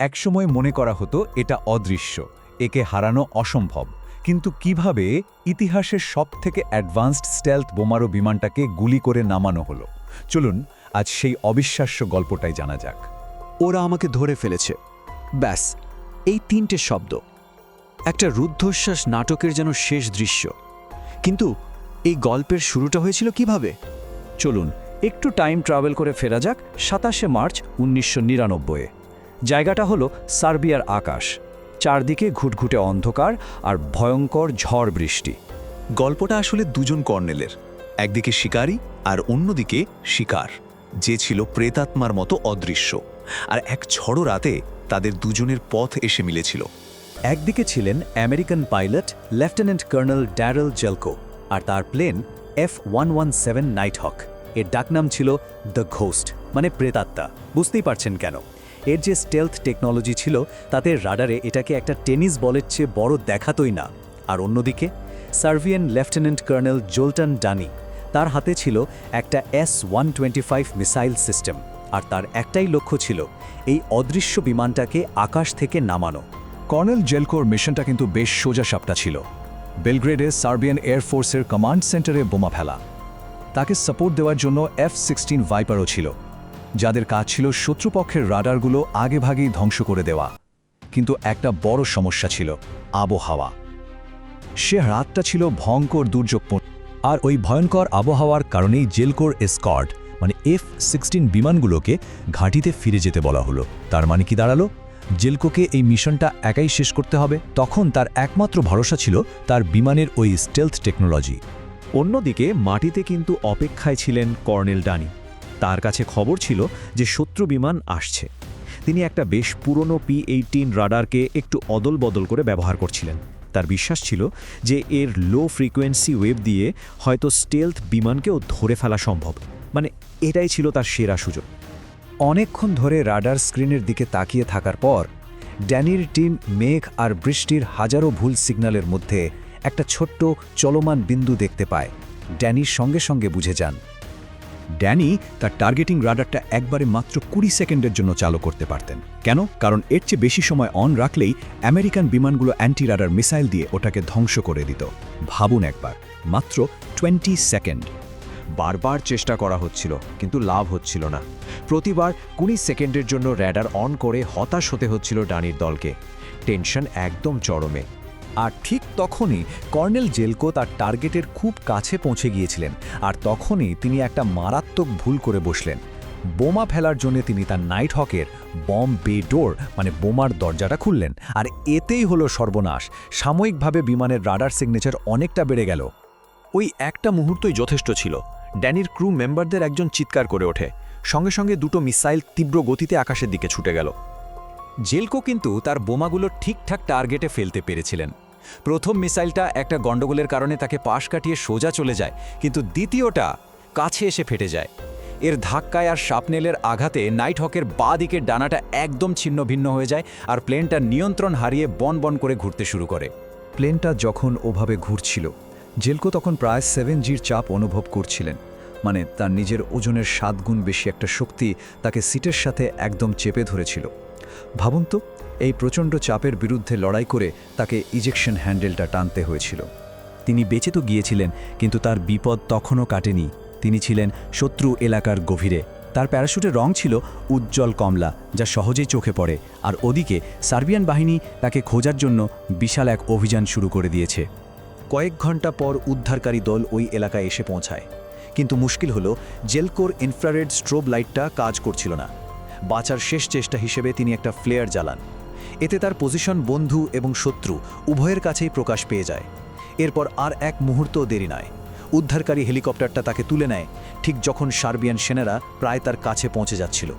একসময় মনে করা হতো এটা অদৃশ্য, একে হারানো অসম্ভব। কিন্তু কিভাবে ইতিহাসের সবথেকে অ্যাডভান্সড স্টেলথ বোমারু বিমানটাকে গুলি করে নামানো হলো? চলুন আজ সেই অবিশ্বাস্য গল্পটাই জানা যাক। ওরা আমাকে ধরে ফেলেছে, ব্যাস, এই তিনটে শব্দ। একটা রুদ্ধশ্বাস নাটকের যেন শেষ দৃশ্য। কিন্তু এই গল্পের শুরুটা হয়েছিল কিভাবে? চলুন একটু টাইম ট্রাভেল করে ফেরা যাক ২৭শে মার্চ ১৯৯৯-এ। জায়গাটা হলো সার্বিয়ার আকাশ। চারদিকে ঘুটঘুটে অন্ধকার আর ভয়ঙ্কর ঝড় বৃষ্টি। গল্পটা আসলে দুজন কর্নেলের, একদিকে শিকারী আর অন্যদিকে শিকার, যে ছিল প্রেতাত্মার মতো অদৃশ্য। আর এক ঝড়ো রাতে তাদের দুজনের পথ এসে মিলেছিল। একদিকে ছিলেন American pilot lieutenant colonel Darrell Zelko, আর তার প্লেন F-117 নাইটহক। এর ডাকনাম ছিল দ্য ঘোস্ট, মানে প্রেতাত্মা। বুঝতেই পারছেন কেন। এর যে স্টেলথ টেকনোলজি ছিল তাতে রাডারে এটাকে একটা টেনিস বলের চেয়ে বড় দেখাতই না। আর অন্যদিকে সার্বিয়ান লেফটেন্যান্ট কর্নেল জোল্টান ডানি, তার হাতে ছিল একটা S-125 মিসাইল সিস্টেম। আর তার একটাই লক্ষ্য ছিল এই অদৃশ্য বিমানটাকে আকাশ থেকে নামানো। কর্নেল জেলকোর মিশনটা কিন্তু বেশ সোজাসাপটা ছিল। বেলগ্রেডে সার্বিয়ান এয়ারফোর্সের কমান্ড সেন্টারে বোমা ফেলা। তাকে সাপোর্ট দেওয়ার জন্য F-16 ভাইপারও ছিল, যাদের কাজ ছিল শত্রুপক্ষের রাডারগুলো আগেভাগেই ধ্বংস করে দেওয়া। কিন্তু একটা বড় সমস্যা ছিল আবহাওয়া। সে রাতটা ছিল ভয়ঙ্কর দুর্যোগপূর্ণ, আর ওই ভয়ঙ্কর আবহাওয়ার কারণেই জেলকোর এসকর্ট মানে F-16 বিমানগুলোকে ঘাঁটিতে ফিরে যেতে বলা হলো। তার মানে কি দাঁড়ালো? জেলকোকে এই মিশনটা একাই শেষ করতে হবে। তখন তার একমাত্র ভরসা ছিল তার বিমানের ওই স্টেলথ টেকনোলজি। অন্যদিকে মাটিতে কিন্তু অপেক্ষায় ছিলেন কর্নেল ডানি। তার কাছে খবর ছিল যে শত্রু বিমান আসছে। তিনি একটা বেশ পুরনো P-18 রাডারকে একটু অদল বদল করে ব্যবহার করছিলেন। তার বিশ্বাস ছিল যে এর লো ফ্রিকোয়েন্সি ওয়েভ দিয়ে হয়তো স্টেলথ বিমানকেও ধরে ফেলা সম্ভব। মানে এটাই ছিল তার সেরা সুযোগ। অনেকক্ষণ ধরে রাডার স্ক্রিনের দিকে তাকিয়ে থাকার পর ড্যানির টিম মেঘ আর বৃষ্টির হাজারো ভুল সিগন্যালের মধ্যে একটা ছোট্ট চলমান বিন্দু দেখতে পায়। ড্যানির সঙ্গে সঙ্গে বুঝে যান। ড্যানি তার টার্গেটিং রাডারটা একবারে মাত্র ২০ সেকেন্ডের জন্য চালু করতে পারতেন। কেন? কারণ এর চেয়ে বেশি সময় অন রাখলেই আমেরিকান বিমানগুলো অ্যান্টি রাডার মিসাইল দিয়ে ওটাকে ধ্বংস করে দিত। ভাবুন একবার, মাত্র 20 সেকেন্ড। বারবার চেষ্টা করা হচ্ছিল, কিন্তু লাভ হচ্ছিল না। প্রতিবার ২০ সেকেন্ডের জন্য র্যাডার অন করে হতাশ হতে হচ্ছিল ডানির দলকে। টেনশন একদম চরমে। আর ঠিক তখনই কর্নেল জেলকো তার টার্গেটের খুব কাছে পৌঁছে গিয়েছিলেন। আর তখনই তিনি একটা মারাত্মক ভুল করে বসলেন। বোমা ফেলার জন্য তিনি তার নাইটহকের বম বে ডোর মানে বোমার দরজাটা খুললেন। আর এতেই হলো সর্বনাশ। সাময়িকভাবে বিমানের রাডার সিগনেচার অনেকটা বেড়ে গেল। ওই একটা মুহূর্তই যথেষ্ট ছিল। ড্যানির ক্রু মেম্বারদের একজন চিৎকার করে ওঠে। সঙ্গে সঙ্গে দুটো মিসাইল তীব্র গতিতে আকাশের দিকে ছুটে গেল। জেলকো কিন্তু তার বোমাগুলো ঠিকঠাক টার্গেটে ফেলতে পেরেছিলেন। প্রথম মিসাইলটা একটা গন্ডগোলের কারণে তাকে পাশ কাটিয়ে সোজা চলে যায়, কিন্তু দ্বিতীয়টা কাছে এসে ফেটে যায়। এর ধাক্কায় আর শাপনেলের আঘাতে নাইটহকের বাঁ দিকের ডানাটা একদম ছিন্ন ভিন্ন হয়ে যায়, আর প্লেনটা নিয়ন্ত্রণ হারিয়ে বন বন করে ঘুরতে শুরু করে। প্লেনটা যখন ওভাবে ঘুরছিল, জেলকো তখন প্রায় 7G'র চাপ অনুভব করছিলেন। মানে তার নিজের ওজনের 7 গুণ বেশি একটা শক্তি তাকে সিটের সাথে একদম চেপে ধরেছিল। ভাবুন তো, এই প্রচণ্ড চাপের বিরুদ্ধে লড়াই করে তাকে ইজেকশন হ্যান্ডেলটা টানতে হয়েছিল। তিনি বেঁচে তো গিয়েছিলেন, কিন্তু তার বিপদ তখনও কাটেনি। তিনি ছিলেন শত্রু এলাকার গভীরে। তার প্যারাশুটের রং ছিল উজ্জ্বল কমলা, যা সহজেই চোখে পড়ে। আর ওদিকে সার্বিয়ান বাহিনী তাকে খোঁজার জন্য বিশাল এক অভিযান শুরু করে দিয়েছে। কয়েক ঘন্টা পর উদ্ধারকারী দল ওই এলাকায় এসে পৌঁছায়। কিন্তু মুশকিল হলো, জেলকোর ইনফ্রারেড স্ট্রোব লাইটটা কাজ করছিল না। বাঁচার শেষ চেষ্টা হিসেবে তিনি একটা ফ্লেয়ার জ্বালান। এতে তার পজিশন বন্ধু এবং শত্রু উভয়ের কাছেই প্রকাশ পেয়ে যায়। এরপর আর এক মুহূর্তও দেরি নয়। উদ্ধারকারী হেলিকপ্টারটা তাকে তুলে নেয় ঠিক যখন সার্বিয়ান সেনারা প্রায় তার কাছে পৌঁছে যাচ্ছিল।